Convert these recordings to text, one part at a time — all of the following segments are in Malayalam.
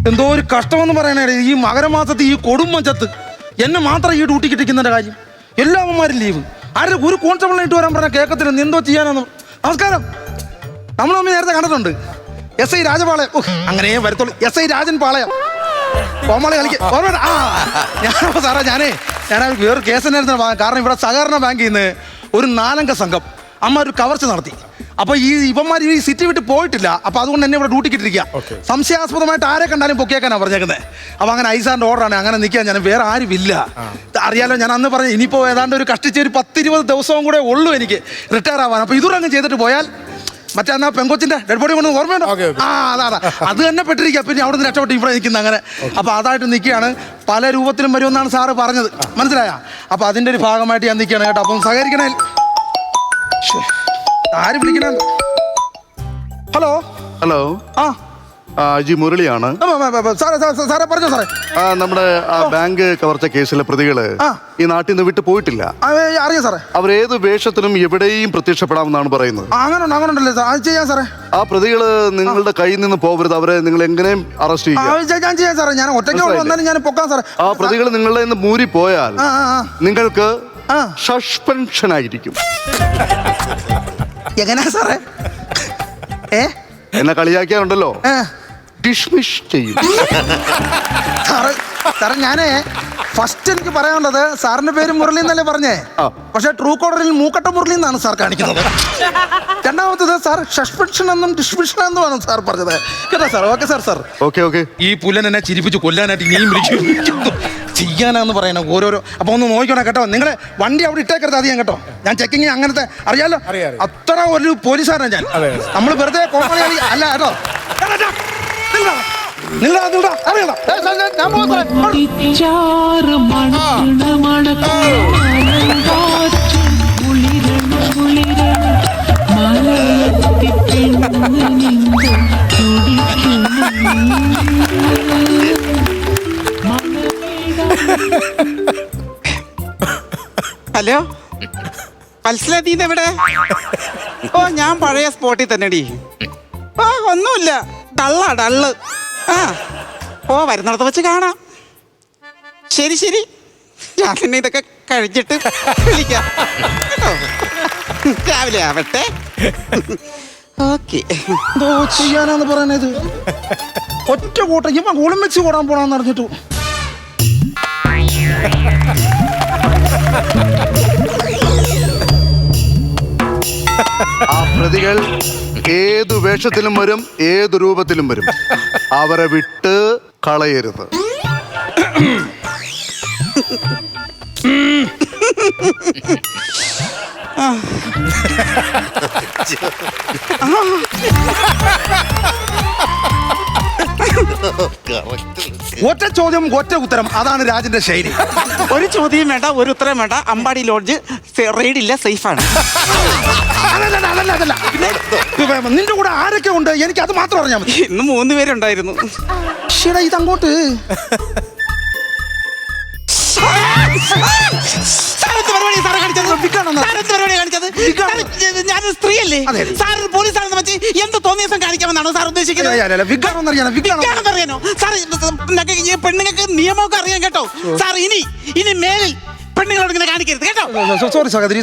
എന്തോ ഒരു കഷ്ടമെന്ന് പറയണേ. ഈ മകരമാസത്തിൽ ഈ കൊടുമഞ്ചത്ത് എന്നെ മാത്രം ഈ ഡ്യൂട്ടി കിട്ടിക്കുന്നതിന്റെ കാര്യം. എല്ലാ അമ്മമാരും ലീവ്. ആരും ഒരു കോൺസ്റ്റബിളിനെ ഇട്ട് വരാൻ പറഞ്ഞാൽ കേൾക്കത്തില്ല. നീ എന്തോ ചെയ്യാനാന്ന്. നമസ്കാരം. നമ്മൾ തമ്മിൽ നേരത്തെ കണ്ടിട്ടുണ്ട്. SI രാജപാളയം. അങ്ങനെ വരത്തുള്ളൂ. SI രാജൻ പാളയം. കോമാളി കളിക്ക്. സാറേ ഞാൻ വേറൊരു കേസ് തന്നെയായിരുന്നു. കാരണം ഇവിടെ സഹകരണ ബാങ്കിൽ നിന്ന് ഒരു 4 അംഗ സംഘം അമ്മ ഒരു കവർച്ച നടത്തി. അപ്പൊ ഇവന്മാർ ഈ സിറ്റി വിട്ട് പോയിട്ടില്ല. അപ്പൊ അതുകൊണ്ട് എന്നെ ഇവിടെ ഡ്യൂട്ടിക്ക് ഇട്ടിരിക്കുക. സംശയാസ്പദമായിട്ട് ആരെ കണ്ടാലും പൊക്കിയേക്കാനാണ് പറഞ്ഞേക്കുന്നത്. അപ്പൊ അങ്ങനെ ഐസാറിന്റെ ഓർഡറാണ്. അങ്ങനെ നിൽക്കാൻ ഞാൻ വേറെ ആരും ഇല്ല. അറിയാലോ, ഞാൻ അന്ന് പറഞ്ഞു ഇനിയിപ്പോ ഏതാണ്ട് ഒരു കഷ്ടിച്ച് ഒരു 10-20 ദിവസവും കൂടെ ഉള്ളൂ എനിക്ക് റിട്ടയർ ആവാൻ. അപ്പൊ ഇതുറങ്ങ് ചെയ്തിട്ട് പോയാൽ മറ്റേ എന്നാ പെങ്കൊച്ചിന്റെ ഡെഡ് ബോഡി കൊണ്ട് ഓർമ്മയുണ്ടോ? അതാ അത് തന്നെ പെട്ടിരിക്കുക. പിന്നെ അവിടെ നിന്ന് രക്ഷപ്പെട്ട് ഇവിടെ നിൽക്കുന്നത് അങ്ങനെ. അപ്പൊ അതായിട്ട് നിൽക്കുകയാണ്. പല രൂപത്തിലും വരുമെന്നാണ് സാറ് പറഞ്ഞത്. മനസ്സിലായ? അപ്പൊ അതിന്റെ ഒരു ഭാഗമായിട്ട് ഞാൻ നിൽക്കുകയാണ് കേട്ടോ. അപ്പം സഹകരിക്കണേ. ആര് വിളിക്കണ? Hello hello. ജി മുരളിയാണ്. സാറേ പറഞ്ഞോ സാറേ. നമ്മുടെ ബാങ്ക് കവർച്ച കേസിലെ പ്രതികള് ഈ നാട്ടിൽ നിന്ന് വിട്ടു പോയിട്ടില്ല. അറിയാം സാറേ. അവരേത് വേഷത്തിലും എവിടെയും പ്രത്യക്ഷപ്പെടാമെന്നാണ് പറയുന്നത്. അങ്ങനെയുണ്ടല്ലേ സാർ? അത് ചെയ്യാം സാറേ. ആ പ്രതികള് നിങ്ങളുടെ കയ്യിൽ നിന്ന് പോകരുത്. അവരെ നിങ്ങൾ എങ്ങനെയും അറസ്റ്റ് ചെയ്യാം. ഞാൻ ചെയ്യാം സാറേ. ഞാൻ ഒറ്റയ്ക്ക് വന്നാലും ഞാൻ പൊക്കാം സാറേ. ആ പ്രതികൾ നിങ്ങളുടെ നിന്ന് മൂരി പോയാൽ നിങ്ങൾക്ക് സസ്പെൻഷൻ ആയിരിക്കും. എങ്ങനെയാ സാറേ? എന്നെ കളിയാക്കിയാലുണ്ടല്ലോ ഡിസ്മിസ് ചെയ്യും. സാറേ ഞാനേ ഫസ്റ്റ് എനിക്ക് പറയാനുള്ളത്, സാറിന്റെ പേര് മുരളി എന്നല്ലേ പറഞ്ഞേ? പക്ഷെ ട്രൂ കോളറിൽ മൂക്കട്ട മുരളി എന്നാണ് സാർ കാണിക്കുന്നത്. രണ്ടാമത്തത് സാർ സസ്പെൻഷൻ എന്നും ഡിസ്മിഷൻ എന്നുമാണ് സാർ പറഞ്ഞത്. കേട്ടോ സാർ? Okay sir. ഓക്കെ. ഈ പുല്ലൻ എന്നെ ചിരിപ്പിച്ച് കൊല്ലാനായിട്ട് ഇനിയും വിളിക്കുന്നു. ചെയ്യാനാന്ന് പറയണ ഓരോരോ. അപ്പൊ ഒന്ന് നോക്കണം കേട്ടോ. നിങ്ങളെ വണ്ടി അവിടെ ഇട്ടേക്കരുത് അധികം കേട്ടോ. ഞാൻ ചെക്കിങ് അങ്ങനത്തെ അറിയാലോ. അത്ര ഒരു പോലീസുകാരനാണ് ഞാൻ. നമ്മൾ വെറുതെ കോമഡി അല്ല കേട്ടോ. ഹലോ വത്സല, നീ ഇതെവിടെ? ഓ ഞാൻ പഴയ സ്പോട്ടിൽ തന്നെടി. ഓ ഒന്നുമില്ല, ഡള്ള്. ഓ വരുന്നിടത്ത് വെച്ച് കാണാം. ശരി ഞാൻ തന്നെ ഇതൊക്കെ കഴിച്ചിട്ട് വിളിക്കാം. രാവിലെ ആവട്ടെ. ഓക്കെ. എന്തോ ചെയ്യാനാന്ന് പറയണത്? ഒറ്റ കൂട്ടം കൂളം വെച്ച് കൂടാൻ പോണെന്ന് അറിഞ്ഞിട്ടു. ആ പ്രതികൾ ഏതു വേഷത്തിലും വരും, ഏതു രൂപത്തിലും വരും. അവരെ വിട്ട് കളയരുത്. ഒറ്റ ചോദ്യം ഒറ്റ ഉത്തരം, അതാണ് രാജന്റെ ശൈലി. ഒരു ചോദ്യം വേണ്ട, ഒരു ഉത്തരം വേണ്ട. അമ്പാടി ലോഡ്ജ് റെയ്ഡില്ല, സേഫാണ്. അതല്ല. നിന്റെ കൂടെ ആരൊക്കെ ഉണ്ട്? എനിക്ക് അത് മാത്രം അറിഞ്ഞാൽ മതി. ഇന്ന് 3 പേരുണ്ടായിരുന്നു. ശരി, ഇതങ്ങോട്ട് ഞാൻ സ്ത്രീയല്ലേ സാർ? പോലീസാണെന്ന് വെച്ച് എന്ത് തോന്നിയ ദിവസം കാണിക്കാമെന്നാണോ സാർ ഉദ്ദേശിക്കുന്നത്? അറിയാനോ സാർ? പെണ്ണുങ്ങൾക്ക് നിയമമൊക്കെ അറിയാം കേട്ടോ സാർ. ഇനി മേലിൽ പെണ്ണുങ്ങളോട് ഇങ്ങനെ കാണിക്കരുത് കേട്ടോ. സോറി സഹോദരി,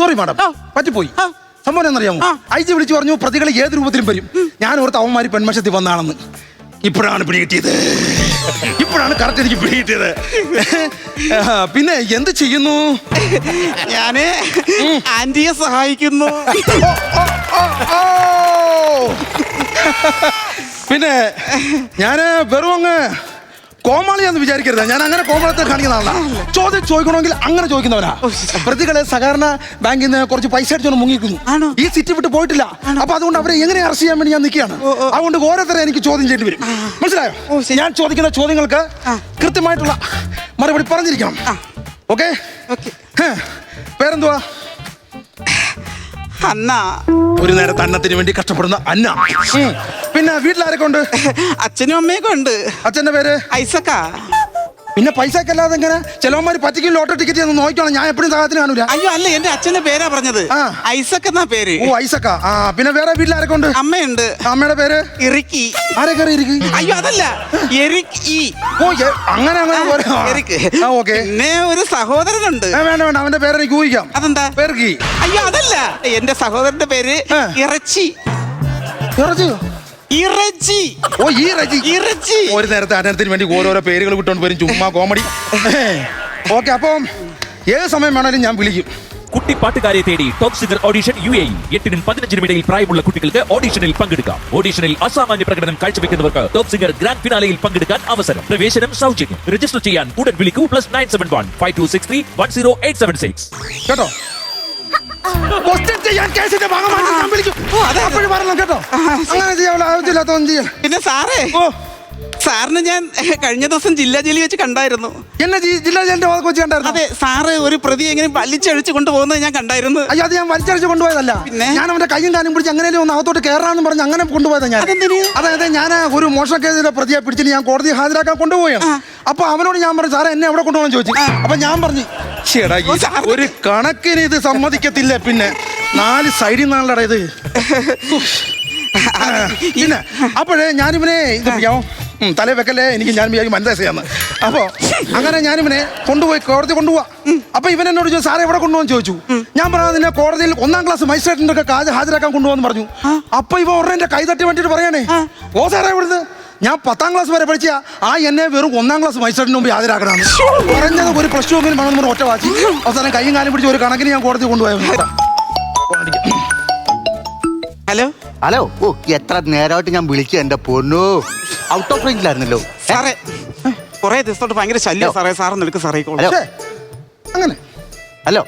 സോറി മാഡം, പറ്റിപ്പോയി. സംഭവം എന്നറിയാമോ? IG വിളിച്ചു പറഞ്ഞു പ്രതികൾ ഏത് രൂപത്തിലും വരും. ഞാൻ ഓർത്ത് അവന്മാര് പെൺമശത്തിൽ വന്നാണെന്ന്. ഇപ്പോഴാണ് പിടികിട്ടിയത്. ഇപ്പോഴാണ് കറക്റ്റ് എനിക്ക് പിടികിട്ടിയത്. പിന്നെ എന്ത് ചെയ്യുന്നു? ഞാന് ആന്റിയെ സഹായിക്കുന്നു. പിന്നെ ഞാന് വെറും അങ്ങ് കോമാളിയാന്ന് വിചാരിക്കരുത്. ഞാൻ അങ്ങനെ കോമാളത്തെ കാണിക്കുന്നതാണ്. ചോദ്യം ചോദിക്കണമെങ്കിൽ അങ്ങനെ ചോദിക്കുന്നവനാ. പ്രതികളെ സഹകരണ ബാങ്കിൽ നിന്ന് കുറച്ച് പൈസ അടിച്ചോണ്ട് മുങ്ങിക്കുന്നു. ഈ സിറ്റി വിട്ട് പോയിട്ടില്ല. അപ്പൊ അതുകൊണ്ട് അവരെ എങ്ങനെ അറസ്റ്റ് ചെയ്യാൻ വേണ്ടി ഞാൻ നിൽക്കുകയാണ്. അതുകൊണ്ട് ഓരോരുത്തരെ എനിക്ക് ചോദ്യം ചെയ്യേണ്ടി വരും. മനസ്സിലായോ? ഞാൻ ചോദിക്കുന്ന ചോദ്യങ്ങൾക്ക് കൃത്യമായിട്ടുള്ള മറുപടി പറഞ്ഞിരിക്കണം. ഓക്കെ? പേരെന്തുവാ? അന്ന. ഒരു നേരത്തെ അന്നത്തിന് വേണ്ടി കഷ്ടപ്പെടുന്ന അന്ന. പിന്നെ വീട്ടിലാരൊക്കെ ഉണ്ട്? അച്ഛനും അമ്മയൊക്കെ ഉണ്ട്. അച്ഛന്റെ പേര്? ഐസക്ക. പിന്നെ പൈസക്ക് അല്ലാതെ എങ്ങനെ ചിലവന്മാര് പറ്റിക്കും ലോട്ടറി ടിക്കറ്റ് എന്ന് നോക്കണം. ഞാൻ എപ്പോഴും സഹായത്തിന് കാണൂല. അയ്യോ അല്ല, എന്റെ അച്ഛന്റെ പേരാ പറഞ്ഞത്. ആ. ഐസക് എന്നാ പേര്. ഓ ഐസക്ക. ആ പിന്നെ വേറെ വീട്ടിൽ ആരൊക്കെ ഉണ്ട്? അമ്മയുണ്ട്. അമ്മയുടെ പേര് ഇറിക്കി. ആരെ കയറി ഇരിക്കും? അയ്യോ അതല്ല, എറിക്കി. ഓ അങ്ങനെ പോരെ. ആ. എറിക്ക്. ആ ഓക്കെ. പിന്നെ ഒരു സഹോദരനുണ്ട്. വേണ്ട വേണ്ട, അവന്റെ പേര് എനിക്ക് ഊഹിക്കാം. അതെന്താ? പേർക്ക്. അയ്യോ അതല്ല, എന്റെ സഹോദരന്റെ പേര് ആ. ഇറച്ചി. ഇറച്ചിയോ? ഇറച്ചി. ഓ ഈ റജി. ഇറച്ചി. ഒരു നേരത്തെ അനന്തത്തിന് വേണ്ടി ഓരോരോ പേരുകൾ വിട്ടോണ്ട് വരും, ചുമ്മാ കോമഡി. ഓക്കെ, അപ്പം ഏത് സമയം വേണേലും ഞാൻ വിളിക്കും. കുട്ടി പാട്ടുകാരെ തേടി ടോപ്പ് സിംഗർ ഓഡിഷൻ UAE 8-നും 15-നും ഇടയിൽ പ്രായമുള്ള കുട്ടികൾക്ക് ഓഡിഷനിൽ പങ്കെടുക്കാം. ഓഡിഷനിൽ അസാമാന്യ പ്രകടനം കാഴ്ചവെക്കുന്നവർക്ക് ടോപ്പ് സിംഗർ ഗ്രാൻഡ് ഫിനാലയിൽ പങ്കെടുക്കാൻ അവസരം. പ്രവേശനം സൗജന്യം. രജിസ്റ്റർ ചെയ്യാൻ ഉടൻ വിളിക്കൂ. +971 5263 10876. കേട്ടോ? ക്വസ്റ്റ്യൻ ചെയ്യാൻ കേസിന്റെ ഭാഗമായിട്ട് ഞാൻ വിളിക്കും. ഓ, അതെ, അതെ. അപ്പോഴും പറയണം കേട്ടോ. അങ്ങനെ ചെയ്യാനുള്ള ആവശ്യമില്ലാത്തൊന്നും ചെയ്യണം. പിന്നെ സാറേ, ഓ സാറിന് ഞാൻ കഴിഞ്ഞ ദിവസം ജില്ലാ ജയിലിൽ വെച്ച് കണ്ടായിരുന്നു. എന്നെ ജില്ലാ ജയിലിന്റെ വാക്ക് വെച്ച് കണ്ടായിരുന്നു. അതെ, സാറ് ഒരു പ്രതി എങ്ങനെ വലിച്ചഴിച്ച് കൊണ്ടുപോകുന്നത് ഞാൻ കണ്ടായിരുന്നു. അയ്യോ, അത് ഞാൻ വലിച്ചടിച്ച് കൊണ്ടുപോയതല്ല. പിന്നെ? ഞാൻ അവന്റെ കയ്യും കാലും പിടിച്ച് എങ്ങനെയും ഒന്ന് അകത്തോട്ട് കയറാന്ന് പറഞ്ഞ് അങ്ങനെ കൊണ്ടുപോയതാ ഞാൻ. അതെന്തിന്? അതായത് ഞാൻ ഒരു മോഷണ കേസിലെ പ്രതിയെ പിടിച്ചിട്ട് ഞാൻ കോടതി ഹാജരാക്കാൻ കൊണ്ടുപോയാണ്. അപ്പൊ അവനോട് ഞാൻ പറഞ്ഞു, സാറേ എന്നെ എവിടെ കൊണ്ടുപോകണം ചോദിച്ചു. അപ്പൊ ഞാൻ പറഞ്ഞു, ചേടാ ഒരു കണക്കിന് ഇത് സമ്മതിക്കത്തില്ല. പിന്നെ 4 സൈഡിൽ നിന്നാണല്ലടാ ഇത്. പിന്നെ അപ്പോഴേ ഞാനിവനെ ഇത് ചെയ്യാമോ തലേ വെക്കല്ലേ, എനിക്ക് ഞാൻ വിചാരിക്കും മനസ്സിലാന്ന്. അപ്പോൾ അങ്ങനെ ഞാനിവനെ കൊണ്ടുപോയി കോടതി കൊണ്ടുപോവാ. അപ്പൊ ഇവൻ എന്നോട് ചോദിച്ചു, സാറേ എവിടെ കൊണ്ടുപോകാൻ ചോദിച്ചു. ഞാൻ പറഞ്ഞു, നിന്നെ കോടതിയിൽ 1-ാം ക്ലാസ് മജിസ്ട്രേറ്റിന്റെ ഒക്കെ ഹാജരാക്കാൻ കൊണ്ടുപോകാന്ന് പറഞ്ഞു. അപ്പൊ ഇവ ഉടനെ എന്റെ കൈ തട്ടി വേണ്ടിട്ട് പറയണേ, ഓ സാറേ ഇവിടുന്ന് ഞാൻ 10-ാം ക്ലാസ് വരെ പഠിച്ച എന്നെ വെറും 1-ാം ക്ലാസ് മജിസ്ട്രേറ്റിന് മുമ്പ് ഹാജരാക്കണം. പറഞ്ഞത് ഒരു +2 എങ്കിലും വേണമെന്ന് ഒറ്റ വാശി. അവസാനം കൈയും കാലും പിടിച്ച് ഒരു കണക്കിന് ഞാൻ കോടതി കൊണ്ടുപോയത്. Hello hello. ഓ എത്ര നേരമായിട്ട് ഞാൻ വിളിച്ചു എന്റെ പൊന്നു. ഔട്ട് ഓഫ് റേഞ്ചിലായിരുന്നല്ലോ സാറേ. കുറെ ദിവസത്തോട്ട് ഭയങ്കര ശല്യം സാറേ. സാറൊന്ന് എടുക്ക് സാറേ. ഹലോ. അങ്ങനെ ഹലോ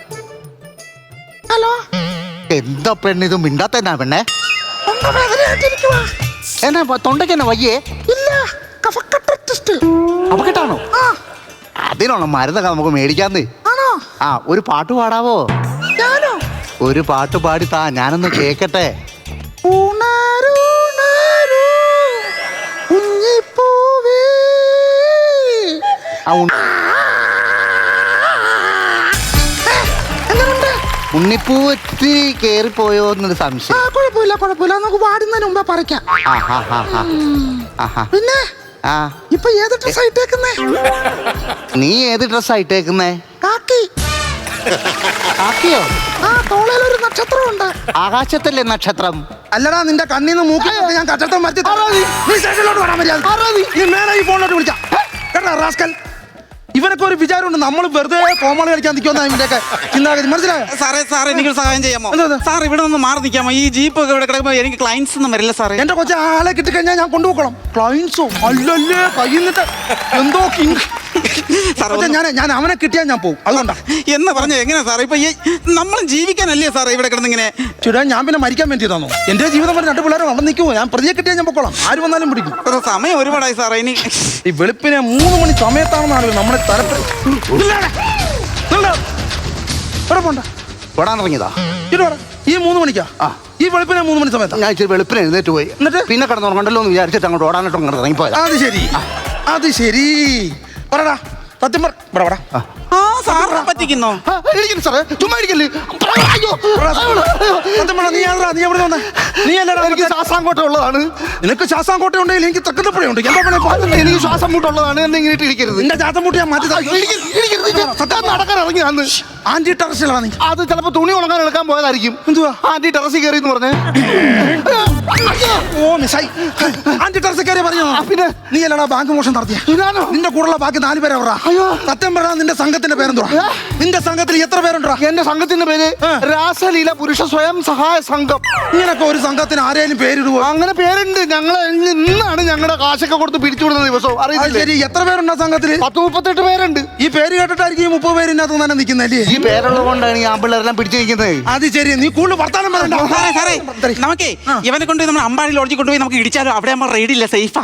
ഹലോ. എന്താ പെണ്ണ് ഇത് മിണ്ടാത്തന്നാ പെണ്ണെ? എന്നാ തൊണ്ടയ്ക്ക് എന്നാ വയ്യേ? അപകട്ടാണോ? അതിനുള്ള മരുന്നൊക്കെ നമുക്ക് മേടിക്കാന്ന്. ആ ഒരു പാട്ട് പാടാവോ? ഒരു പാട്ട് പാടി താ, ഞാനൊന്ന് കേക്കട്ടെ. ഉണ്ണിപ്പൂവത്തി കേറിപ്പോയോ എന്നൊരു സംശയം. കുഴപ്പമില്ല, നമുക്ക് പാടുന്നതിന് മുമ്പേ പറിക്കാം. പിന്നെ ആ ഇപ്പൊ ഏത് ഡ്രസ്സാ ഇട്ടേക്കുന്നേ? നീ ഏത് ഡ്രസ്സാ ഇട്ടേക്കുന്നേ? കാക്കി. കാക്കിയോ? ആ തോളയിലൊരു നക്ഷത്രം ഉണ്ട്. ആകാശത്തല്ലേ നക്ഷത്രം? അല്ലടാ, നിന്റെ കണ്ണീന്ന് മൂക്കി ഞാൻ നക്ഷത്രം മരത്തി. നീ സ്റ്റേഷനിലോട്ട് വരാൻ മര്യാദ. നീ മേലെ ഈ ഫോണിലോട്ട് വിളിക്കാം കേട്ടോ റാസ്കൽ. ഇവനൊക്കെ ഒരു വിചാരമുണ്ട് നമ്മൾ വെറുതെ കോമളി കളിക്കാൻ നിൽക്കുന്ന ഇവന്റെയൊക്കെ ചിന്താഗതി, മനസ്സിലായോ? സാറേ സാറേ എനിക്ക് സഹായം ചെയ്യാമോ? സാർ ഇവിടെ നിന്ന് മാറി നിൽക്കാമോ? ഈ ജീപ്പ് ഒക്കെ ഇവിടെ കിടക്കുമ്പോ എനിക്ക് ക്ലയൻസ് ഒന്നും വരില്ല സാറേ. എന്റെ കൊച്ചു ആളെ കിട്ടിക്കഴിഞ്ഞാൽ ഞാൻ കൊണ്ടുപോക്കണം. ക്ലയൻസോ അല്ലല്ലേ, കയ്യിന്നിട്ട് എന്തോ ഞാൻ അവനെ കിട്ടിയാൽ ഞാൻ പോകും. അതുകൊണ്ടാ എന്ന് പറഞ്ഞ എങ്ങനെയാ സാറേ? ഇപ്പൊ നമ്മളും ജീവിക്കാനല്ലേ സാറേ ഇവിടെ കിടന്നിങ്ങനെ? ചേട്ടാ ഞാൻ പിന്നെ മരിക്കാൻ വേണ്ടിയതാണോ? എന്റെ ജീവിതം പറഞ്ഞ 2 പിള്ളേരെ അവിടെ നിൽക്കുമോ? ഞാൻ പ്രതിയെ കിട്ടിയാൽ ഞാൻ പൊക്കോളാം. ആര് വന്നാലും പിടിക്കും. സമയം ഒരുപാടായി സാറേ. ഇനി ഈ വെളുപ്പിനെ 3 മണി സമയത്താണെന്നാണ് നമ്മളെ തലപ്പ്. ഇറങ്ങിയതാ ഈ 3 മണിക്കാ? ഈ വെളുപ്പിനെ 3 മണി സമയത്താ ഞാൻ ഇച്ചിരി വെളുപ്പിനെ എഴുന്നേറ്റ് പോയി. എന്നിട്ട് പിന്നെ കിടന്നുറങ്ങണ്ടല്ലോ എന്ന് വിചാരിച്ചിട്ട് അങ്ങോട്ട് ഓടാനായിട്ട് അങ്ങോട്ട് ഇറങ്ങിപ്പോയത്. അത് ശരി പറടാ, സത്യം പറ. ആ സാറിനെ പറ്റിക്കുന്നോ? സാറേ ചുമ്മാ ഇരിക്കല്ലേ. നീ എവിടെ വന്നേ? നീ അല്ലടാ. എനിക്ക് ശ്വാസാങ്കോട്ട ഉള്ളതാണ്. നിനക്ക് ശ്വാസാങ്കോട്ട ഉണ്ടെങ്കിൽ എനിക്ക് തക്കത്തപ്പുഴയുണ്ട്. എനിക്ക് ശ്വാസം മുട്ടുള്ളതാണ്. എന്നെ ഇങ്ങനെ ഇരിക്കരുത്. നിന്റെ ശ്വാസം മുട്ടി ഞാൻ മാറ്റി നടക്കാൻ ഇറങ്ങി അന്ന് ആന്റി ടെറസിലാണ് നീ. അത് ചിലപ്പോ തുണി ഉണങ്ങാൻ എടുക്കാൻ പോയതായിരിക്കും. എന്തുവാ ആന്റി ടെറസിൽ കയറി എന്ന് പറഞ്ഞേ? ഓ മിസ്സായി. ആന്റി ടെറസിൽ കയറി പറഞ്ഞോ? പിന്നെ നീ അല്ലടാ ബാങ്ക് മോഷണം നടത്തിയ? നിന്റെ കൂടെയുള്ള ബാക്കി 4 പേരെ പറ. സത്യം പറ, നിന്റെ സംഘത്തിന്റെ പേരെന്തുവാ? നിന്റെ സംഘത്തിൽ എത്ര പേരുണ്ടാ? എന്റെ സംഘത്തിന്റെ പേര് രാസലീല പുരുഷ സ്വയം സഹായ സംഘം. ഇങ്ങനൊക്കെ ഒരു സംഘത്തിന് ആരെയും പേരിടുവോ? അങ്ങനെ പേരുണ്ട്. ഞങ്ങള് ഇന്നാണ് ഞങ്ങളുടെ കാശൊക്കെ കൊടുത്ത് പിരിച്ചുവിടുന്ന ദിവസം. അറിയില്ല. ശരി, എത്ര പേരുണ്ടാ സംഘത്തില്? 10-38 പേരുണ്ട്. ഈ പേര് കേട്ടിട്ടായിരിക്കും ഈ 30 പേരിനകത്ത് തന്നെ നിൽക്കുന്നല്ലേ? ഈ പേരുള്ളത് കൊണ്ടാണ് ഈ ആമ്പിള്ളേരെല്ലാം പിടിച്ചു നിൽക്കുന്നത്. അത് ശരി, നീ കൂടുതൽ വർത്താനം പറയണ്ട. നമുക്കേ ഇവനെ കൊണ്ട് നമ്മൾ അമ്പാടി ലോഡ്ജിൽ കൊണ്ടുപോയി നമുക്ക് ഇടിച്ചാലോ? അവിടെ നമ്മൾ റെഡിയില്ല, സേഫാ.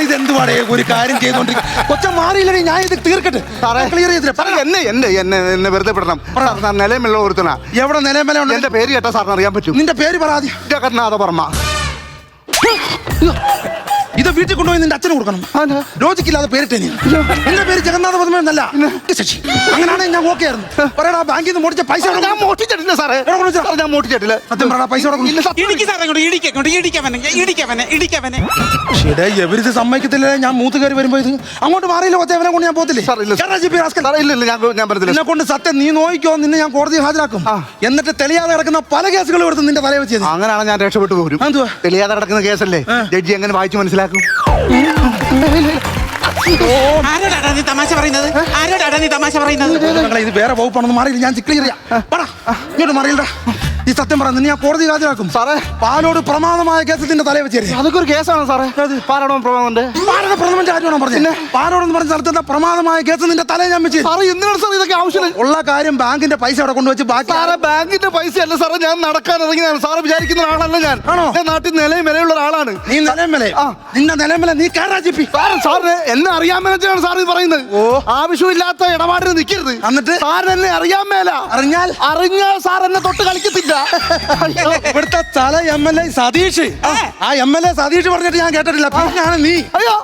ഇതെന്തുവാടേ ഒരു കാര്യം ചെയ്തോണ്ടിരിക്കും. കൊച്ച മാറിയില്ലേ, ഞാൻ ഇത് തീർക്കട്ടെ. ക്ലിയർ ചെയ്തില്ല. എന്നെ വെറുതെ പെടണം. നിലയമുള്ള ഒരുത്തനാ. എവിടെ നിലയമല? എന്റെ പേര് കേട്ടാ സാറിന് അറിയാൻ പറ്റും. നിന്റെ പേര് പരാതി. ജഗന്നാഥ വർമ്മ. ഇത് വീട്ടിൽ കൊണ്ടുപോയി നിന്റെ അച്ഛന് കൊടുക്കണം. ലോജിക്കില്ലാതെ പേരിട്ടെ നീ. എന്റെ പേര് ജഗന്നാഥ പത്മ എന്നല്ല, ശശി. അങ്ങനെയാണെങ്കിൽ ഞാൻ ഓക്കെ ആയിരുന്നു. പറയടാ, ബാങ്കിൽ നിന്ന് മോടിച്ച പൈസ ഞാൻ മോഷ്ടിച്ചിട്ടില്ല സാറേ. ഞാൻ മോഷ്ടിച്ചിട്ടില്ല. സത്യം പറയടാ, പൈസ ഇടിക്ക് സാറേ, ഇടിക്കവനെ. എവരിത് സമ്മതിക്കത്തില്ല. ഞാൻ മൂത്ത് കയറി വരുമ്പോ ഇത് അങ്ങോട്ട് മാറിയില്ല. കൊച്ചവനെ കൊണ്ട് ഞാൻ പോകത്തില്ലേ? എന്നെ കൊണ്ട് സത്യം നീ നോക്കിക്കോ. നിന്നെ ഞാൻ കോടതി ഹാജരാക്കും. എന്നിട്ട് തെളിയാതെ കിടക്കുന്ന പല കേസുകളും എടുത്ത് നിന്റെ തലയിൽ വെച്ചത്. അങ്ങനെയാണ് ഞാൻ രക്ഷപ്പെട്ടു പോരും. തെളിയാതെ കിടക്കുന്ന കേസല്ലേ, ജഡ്ജി എങ്ങനെ വായിച്ചു മനസ്സിലാക്കും? ആരോടാടാ നീ തമാശ പറയുന്നത്? ഇത് വേറെ വകുപ്പാണെന്ന് മാറിയില്ല. ഞാൻ ക്ലിയർ ചെയ്യാം. ഇങ്ങോട്ട് മാറിയില്ല. ഈ സത്യം പറ, നിന്നെ ഞാൻ കോടതി ഹാജരാക്കും. സാറേ, പാലോട് പ്രമാദമായ കേസ് നിന്റെ തലയിൽ വെച്ചേരി. അതൊക്കെ ഒരു കേസാണ് സാറേ. പാലോട് പ്രമാദമുണ്ട്. പാലോടെന്ന് പറഞ്ഞ സ്ഥലത്ത് പ്രമാദമായ കേസ് നിന്റെ തലയിൽ ഞാൻ വെച്ചു. സാറേ, എന്തിനാണ് സാർ ഇതൊക്കെ ആവശ്യമില്ല? ഉള്ള കാര്യം ബാങ്കിന്റെ പൈസ അവിടെ കൊണ്ടുവച്ച് ബാക്കി. സാറേ, ബാങ്കിന്റെ പൈസ അല്ല സാറേ, ഞാൻ നടക്കാൻ ഇറങ്ങിയതാണ്. സാറ് വിചാരിക്കുന്ന ആളല്ല ഞാൻ. ആണോ? ഞാൻ നാട്ടിൽ നിലയും വിലയുള്ള ഒരാളാണ്. നീ നിലമേലെ നിന്റെ നിലമേലെ നീ കയറാജിപ്പി. സാറിന് എന്നെ അറിയാൻ മേലാണ് സാർ ഇത് പറയുന്നത്. ആവശ്യമില്ലാത്ത ഇടപാടിന് നിൽക്കരുത്. എന്നിട്ട് സാറിന് എന്നെ അറിയാൻ മേല. അറിഞ്ഞാൽ സാർ എന്നെ തൊട്ട് കളിക്കത്തില്ല. ഇവിടുത്തെ തല MLA സതീഷ്, ആ MLA സതീഷ് പറഞ്ഞിട്ട് ഞാൻ കേട്ടിട്ടില്ല. പിന്നെയാണ് നീ. അയ്യോ,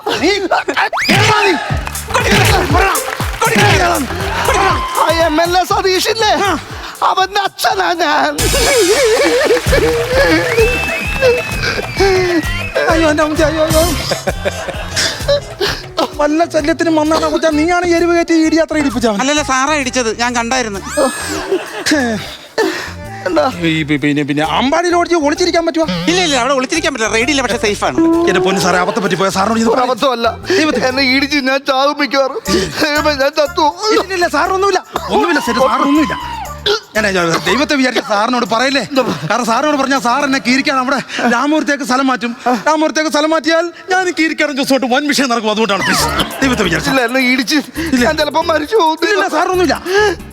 MLA സതീഷില്ലേ, അവന്റെ അച്ഛനാ ഞാൻ. അയ്യോ എന്റെ അമ്മ, അയ്യോ വല്ല ശല്യത്തിനും വന്നാണ് കൊച്ചാ. നീയാണ് എരിവ് കയറ്റി ഇടിയാത്ര ഇടിപ്പിച്ചവൻ. അല്ലല്ല, സാറാ ഇടിച്ചത്, ഞാൻ കണ്ടായിരുന്നു. പിന്നെ അമ്പാടിയിൽ ഓടിച്ച് ഒളിച്ചിരിക്കാൻ പറ്റുമോ? ഇല്ല, അവിടെ ഒളിച്ചിരിക്കാൻ പറ്റില്ല. റേഡിയില്ല, പക്ഷെ സേഫ് ആണ്. എന്റെ പൊന്നു സാറേ, അബദ്ധം പറ്റിപ്പോയ സാറിനോട് ഇത് അബദ്ധമല്ല. എന്നെ ഇടിച്ച് ഞാൻ ചാകും മിക്കവാറും. ഞാൻ ചത്തു. ഇല്ല സാറൊന്നുമില്ല, സാറൊന്നുമില്ല. ഞാൻ ദൈവത്തെ വിചാരിച്ച സാറിനോട് പറയില്ലേ. കാരണം സാറിനോട് പറഞ്ഞാൽ സാർ എന്നെ കീരിക്കാൻ അവിടെ രാമപുരത്തേക്ക് സ്ഥലം മാറ്റും. രാമപുരത്തേക്ക് സ്ഥലം മാറ്റിയാൽ ഞാൻ കീരിക്കാനും ദിവസമായിട്ട് വൻ വിഷയം നടക്കും. അതുകൊണ്ടാണ് ദൈവത്തെ വിചാരിച്ചില്ല. എന്നെ ഇടിച്ച് ഞാൻ ചിലപ്പോ മരിച്ചു പോകുന്നില്ല. സാറൊന്നുമില്ല.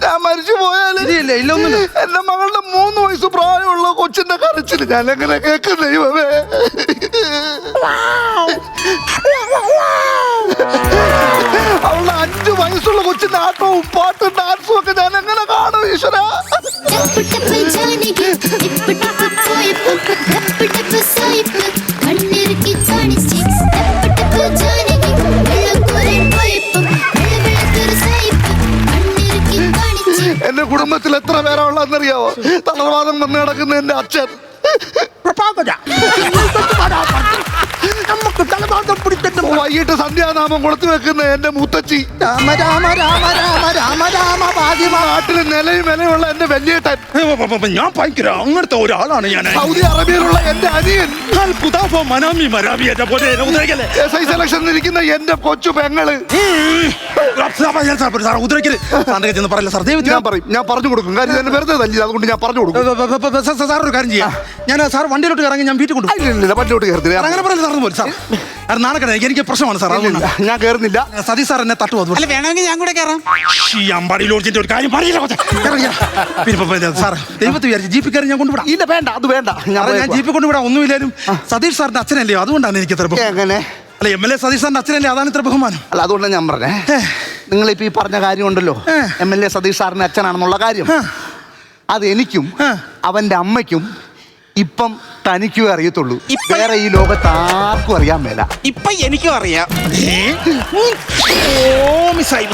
ഞാൻ മരിച്ചു പോയാൽ ഇല്ല ഒന്നുമില്ല. എന്റെ മകളുടെ 3 വയസ്സ് പ്രായമുള്ള കൊച്ചിന്റെ കരച്ചിൽ ഞാൻ എങ്ങനെ കേൾക്കും ദൈവമേ. അവളുടെ 5 വയസ്സുള്ള കൊച്ചിന്റെ ആട്ടവും പാട്ടും ഡാൻസും ഒക്കെ ഞാൻ എങ്ങനെ കാണും ഈശ്വര. എന്റെ കുടുംബത്തിൽ എത്ര പേരാ ഉള്ളതെന്നറിയാവോ? തളർവാദം വന്ന് കിടക്കുന്ന എന്റെ അച്ഛൻ, വൈകിട്ട് സന്ധ്യാനാമം കൊടുത്തു വെക്കുന്ന എന്റെ മുത്തച്ചി, രാമ രാമ രാമ രാമ രാമ രാമ നാട്ടില് നിലയും വിലയുള്ള എന്റെ വലിയേട്ടൻ, ഞാൻ ഭയങ്കര അങ്ങനത്തെ ഒരാളാണ് ഞാൻ. സൗദി അറേബ്യയിലുള്ള എന്റെ അനിയൻ, SI സെലക്ഷനിൽ ഇരിക്കുന്ന എന്റെ കൊച്ചു പെങ്ങള്. ഞാൻ പറഞ്ഞു കൊടുക്കും. കാര്യം എന്നെ വെറുതെ തല്ലി, അതുകൊണ്ട് ഞാൻ പറഞ്ഞു കൊടുക്കും. സാർ ഒരു കാര്യം ചെയ്യാം, ഞാൻ സാർ വണ്ടിയിലോട്ട് ഇറങ്ങി ഞാൻ വീട്ടിൽ കൊണ്ടു. വണ്ടിയിലോട്ട് കയറുന്നില്ല. അങ്ങനെ പറയില്ല സാർ. പോലും സാർ നാണക്കട എനിക്ക് പ്രശ്നമാണ് സാർ. ഞാൻ കയറുന്നില്ല. സതീഷ് സാർ എന്നെ തട്ടുവോ? അല്ല, വേണമെങ്കിൽ ഞാൻ കൂടെ കയറാം. ഈ അമ്പാടി ലോഡ്ജിന്റെ ഒരു കാര്യം പറയില്ല സാർ. ദൈവത്തെ വിചാരിച്ചു ജീപ്പിൽ കയറി ഞാൻ കൊണ്ടുവിടാം. ഇല്ല, വേണ്ട, അത് വേണ്ട. ഞാൻ ജീപ്പിൽ കൊണ്ടുവിടാം. ഒന്നുമില്ലേലും സതീഷ് സാറിന്റെ അച്ഛനല്ലേ, അതുകൊണ്ടാണ് എനിക്ക് ഇത്ര എങ്ങനെ. അല്ല, MLA സതീഷ് സാറിന്റെ അച്ഛനല്ലേ, അതാണ് ഇത്ര ബഹുമാനം. അല്ല, അതുകൊണ്ടാണ് ഞാൻ പറഞ്ഞേ. നിങ്ങളിപ്പോ ഈ പറഞ്ഞ കാര്യം ഉണ്ടല്ലോ, MLA സതീഷ് സാറിന്റെ അച്ഛനാണെന്നുള്ള കാര്യം, അത് എനിക്കും അവന്റെ അമ്മയ്ക്കും ഇപ്പം തനിക്കും അറിയത്തുള്ളൂ. വേറെ ഈ ലോകത്ത് ആർക്കും അറിയാൻ മേല. ഇപ്പൊ എനിക്കും അറിയാം. മിസ്സായി